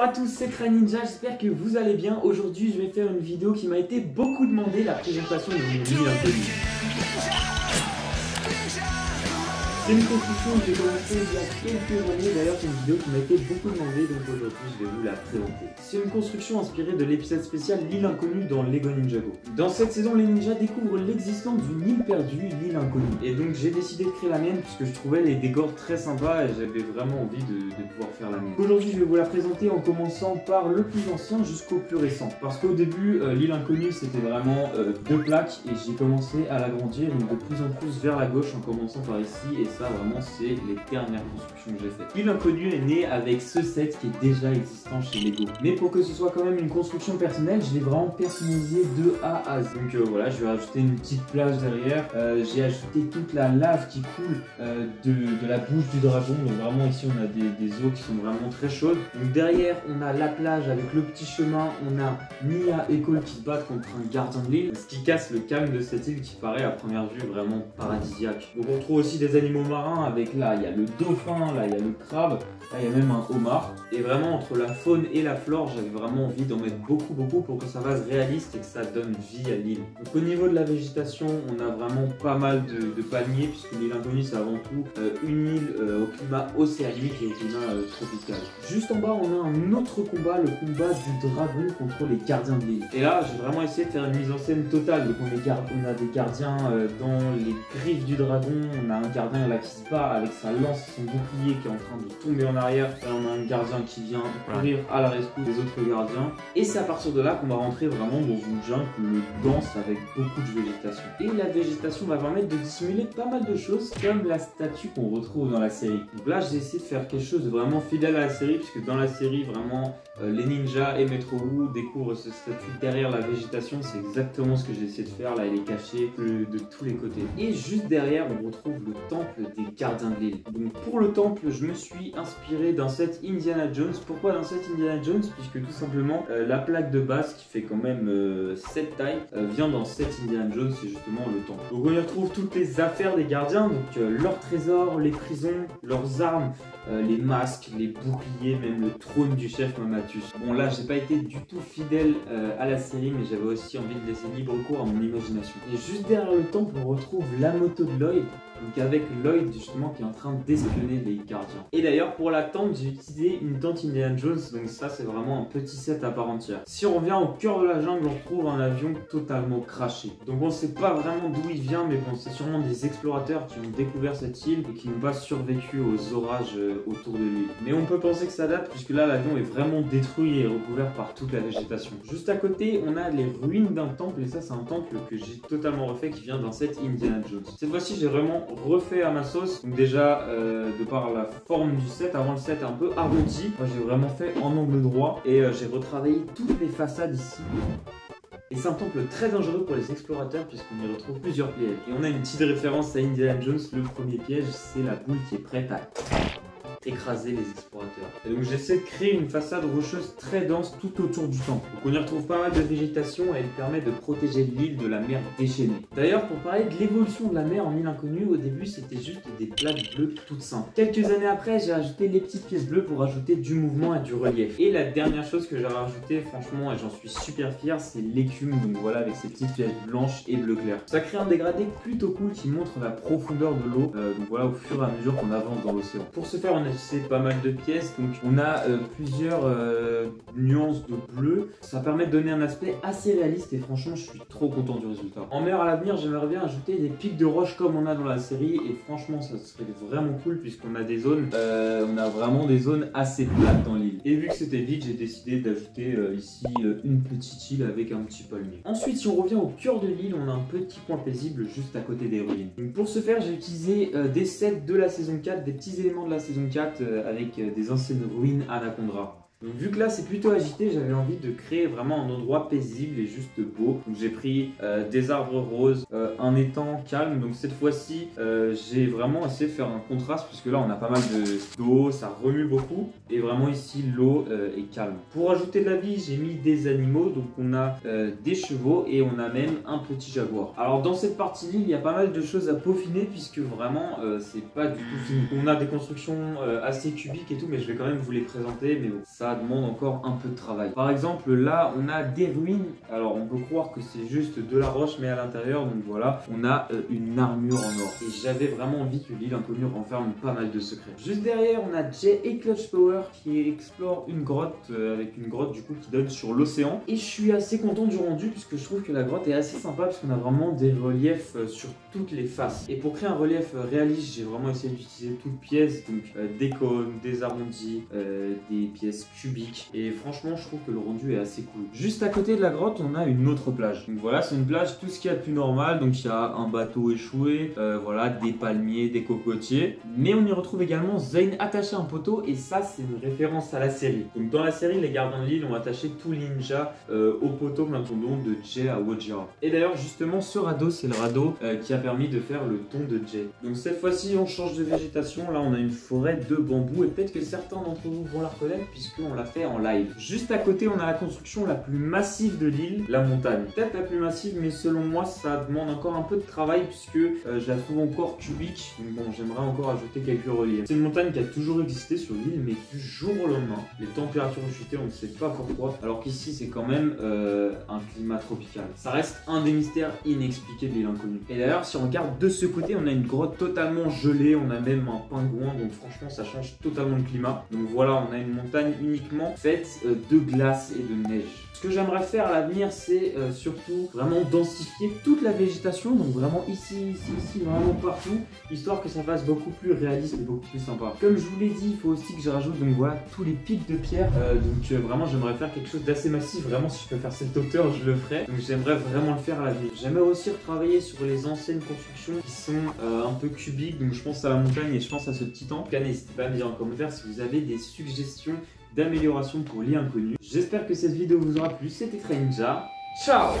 à tous, c'est Ninja, j'espère que vous allez bien. Aujourd'hui, je vais faire une vidéo qui m'a été beaucoup demandée, la présentation de mon île inconnue. C'est une construction que j'ai commencé il y a quelques années, d'ailleurs c'est une vidéo qui m'a été beaucoup demandée, donc aujourd'hui je vais vous la présenter. C'est une construction inspirée de l'épisode spécial L'île inconnue dans Lego Ninjago. Dans cette saison, les ninjas découvrent l'existence d'une île perdue, l'île inconnue. Et donc j'ai décidé de créer la mienne puisque je trouvais les décors très sympas et j'avais vraiment envie de pouvoir faire la mienne. Aujourd'hui je vais vous la présenter en commençant par le plus ancien jusqu'au plus récent. Parce qu'au début, l'île inconnue c'était vraiment deux plaques et j'ai commencé à l'agrandir de plus en plus vers la gauche en commençant par ici. Et ça vraiment c'est les dernières constructions que j'ai faites. L'île inconnue est née avec ce set qui est déjà existant chez Lego. Mais pour que ce soit quand même une construction personnelle, je l'ai vraiment personnalisé de A à Z. Donc voilà, je vais rajouter une petite plage derrière. J'ai ajouté toute la lave qui coule de la bouche du dragon. Donc vraiment ici on a des eaux qui sont vraiment très chaudes. Donc derrière on a la plage avec le petit chemin. On a Nia et Cole qui se battent contre un gardien de l'île. Ce qui casse le calme de cette île qui paraît à première vue vraiment paradisiaque. Donc on trouve aussi des animaux marins avec là il y a le dauphin, là il y a le crabe, là il y a même un homard. Et vraiment entre la faune et la flore j'avais vraiment envie d'en mettre beaucoup pour que ça fasse réaliste et que ça donne vie à l'île. Donc au niveau de la végétation on a vraiment pas mal de palmiers puisque l'île inconnue c'est avant tout une île au climat océanique et au climat tropical. Juste en bas on a un autre combat, le combat du dragon contre les gardiens de l'île. Et là j'ai vraiment essayé de faire une mise en scène totale. Donc on a des gardiens dans les griffes du dragon, on a un gardien là qui se bat avec sa lance et son bouclier qui est en train de tomber en arrière. Là on a un gardien qui vient courir à la rescousse des autres gardiens. Et c'est à partir de là qu'on va rentrer vraiment dans une jungle dense avec beaucoup de végétation. Et la végétation va permettre de dissimuler pas mal de choses comme la statue qu'on retrouve dans la série. Donc là j'ai essayé de faire quelque chose de vraiment fidèle à la série puisque dans la série vraiment les ninjas et Metro Wu découvrent ce statut derrière la végétation. C'est exactement ce que j'ai essayé de faire. Là il est caché de tous les côtés. Et juste derrière on retrouve le temple des gardiens de l'île. Donc pour le temple je me suis inspiré d'un set Indiana Jones. Pourquoi d'un set Indiana Jones? Puisque tout simplement la plaque de base qui fait quand même 7 tailles vient dans set Indiana Jones, c'est justement le temple. Donc on y retrouve toutes les affaires des gardiens, donc leurs trésors, les prisons, leurs armes, les masques, les boucliers, même le trône du chef Mamatus. Bon là j'ai pas été du tout fidèle à la série mais j'avais aussi envie de laisser libre cours à mon imagination. Et juste derrière le temple on retrouve la moto de Lloyd. Donc avec Lloyd justement qui est en train d'espionner les gardiens. Et d'ailleurs pour la tente j'ai utilisé une tente Indiana Jones. Donc ça c'est vraiment un petit set à part entière. Si on revient au cœur de la jungle on trouve un avion totalement craché. Donc on sait pas vraiment d'où il vient mais bon c'est sûrement des explorateurs qui ont découvert cette île et qui n'ont pas survécu aux orages autour de l'île. Mais on peut penser que ça date puisque là l'avion est vraiment détruit et recouvert par toute la végétation. Juste à côté on a les ruines d'un temple et ça c'est un temple que j'ai totalement refait qui vient d'un set Indiana Jones. Cette fois-ci j'ai vraiment refait à ma sauce. Donc déjà de par la forme du set, avant le set est un peu arrondi. Moi j'ai vraiment fait en angle droit et j'ai retravaillé toutes les façades ici. Et c'est un temple très dangereux pour les explorateurs puisqu'on y retrouve plusieurs pièges. Et on a une petite référence à Indiana Jones. Le premier piège c'est la boule qui est prête à écraser les explorateurs. Et donc j'essaie de créer une façade rocheuse très dense tout autour du temple. Donc on y retrouve pas mal de végétation et elle permet de protéger l'île de la mer déchaînée. D'ailleurs pour parler de l'évolution de la mer en île inconnue, au début c'était juste des plaques bleues toutes simples. Quelques années après j'ai ajouté les petites pièces bleues pour ajouter du mouvement et du relief. Et la dernière chose que j'ai rajouté franchement et j'en suis super fier c'est l'écume. Donc voilà avec ces petites pièces blanches et bleu clair. Ça crée un dégradé plutôt cool qui montre la profondeur de l'eau. Donc voilà au fur et à mesure qu'on avance dans l'océan. Pour ce faire on a c'est pas mal de pièces, donc on a plusieurs nuances de bleu. Ça permet de donner un aspect assez réaliste et franchement je suis trop content du résultat. En mer à l'avenir j'aimerais bien ajouter des pics de roche comme on a dans la série et franchement ça serait vraiment cool puisqu'on a des zones, on a vraiment des zones assez plates dans l'île. Et vu que c'était vide j'ai décidé d'ajouter ici une petite île avec un petit palmier. Ensuite si on revient au cœur de l'île on a un petit point paisible juste à côté des ruines. Donc pour ce faire j'ai utilisé des sets de la saison 4, des petits éléments de la saison 4 avec des anciennes ruines Anacondra. Donc vu que là c'est plutôt agité, j'avais envie de créer vraiment un endroit paisible et juste beau. Donc j'ai pris des arbres roses, un étang calme. Donc cette fois-ci j'ai vraiment essayé de faire un contraste puisque là on a pas mal d'eau, ça remue beaucoup. Et vraiment ici l'eau est calme. Pour ajouter de la vie j'ai mis des animaux. Donc on a des chevaux et on a même un petit jaguar. Alors dans cette partie l'île il y a pas mal de choses à peaufiner puisque vraiment c'est pas du tout fini. On a des constructions assez cubiques et tout mais je vais quand même vous les présenter. Mais bon ça ça demande encore un peu de travail. Par exemple, là, on a des ruines. Alors, on peut croire que c'est juste de la roche, mais à l'intérieur, donc voilà, on a une armure en or. Et j'avais vraiment envie que l'île inconnue renferme pas mal de secrets. Juste derrière, on a Jay et Clutch Power qui explorent une grotte avec une grotte du coup qui donne sur l'océan. Et je suis assez content du rendu puisque je trouve que la grotte est assez sympa parce qu'on a vraiment des reliefs sur toutes les faces. Et pour créer un relief réaliste, j'ai vraiment essayé d'utiliser toutes pièces, donc des cônes, des arrondis, des pièces cubiques. Et franchement, je trouve que le rendu est assez cool. Juste à côté de la grotte, on a une autre plage. Donc voilà, c'est une plage tout ce qu'il y a de plus normal. Donc il y a un bateau échoué, voilà, des palmiers, des cocotiers. Mais on y retrouve également Zane attaché à un poteau et ça, c'est une référence à la série. Donc dans la série, les gardiens de l'île ont attaché tous les ninjas au poteau maintenant de Jay à Wojira. Et d'ailleurs, justement, ce radeau, c'est le radeau qui a permis de faire le ton de Jay. Donc cette fois-ci, on change de végétation. Là, on a une forêt de bambou et peut-être que certains d'entre vous vont la reconnaître puisqu'on l'a fait en live. Juste à côté, on a la construction la plus massive de l'île, la montagne. Peut-être la plus massive, mais selon moi, ça demande encore un peu de travail puisque je la trouve encore cubique. Donc bon, j'aimerais encore ajouter quelques reliefs. C'est une montagne qui a toujours existé sur l'île, mais du jour au lendemain, les températures ont chuté, on ne sait pas pourquoi. Alors qu'ici, c'est quand même un climat tropical. Ça reste un des mystères inexpliqués de l'île inconnue. Et d'ailleurs, si on regarde de ce côté, on a une grotte totalement gelée, on a même un pingouin, donc franchement, ça change totalement le climat. Donc voilà, on a une montagne uniquement faite de glace et de neige. Ce que j'aimerais faire à l'avenir, c'est surtout vraiment densifier toute la végétation, donc vraiment ici, vraiment partout, histoire que ça fasse beaucoup plus réaliste et beaucoup plus sympa. Comme je vous l'ai dit, il faut aussi que je rajoute donc voilà tous les pics de pierre. Vraiment, j'aimerais faire quelque chose d'assez massif. Vraiment, si je peux faire cette hauteur, je le ferai. Donc j'aimerais vraiment le faire à l'avenir. J'aimerais aussi retravailler sur les anciennes constructions qui sont un peu cubiques. Donc je pense à la montagne et je pense à ce petit temple. En tout cas, n'hésitez pas à me dire en commentaire si vous avez des suggestions d'amélioration pour l'île inconnue. J'espère que cette vidéo vous aura plu. C'était Trainja. Ciao!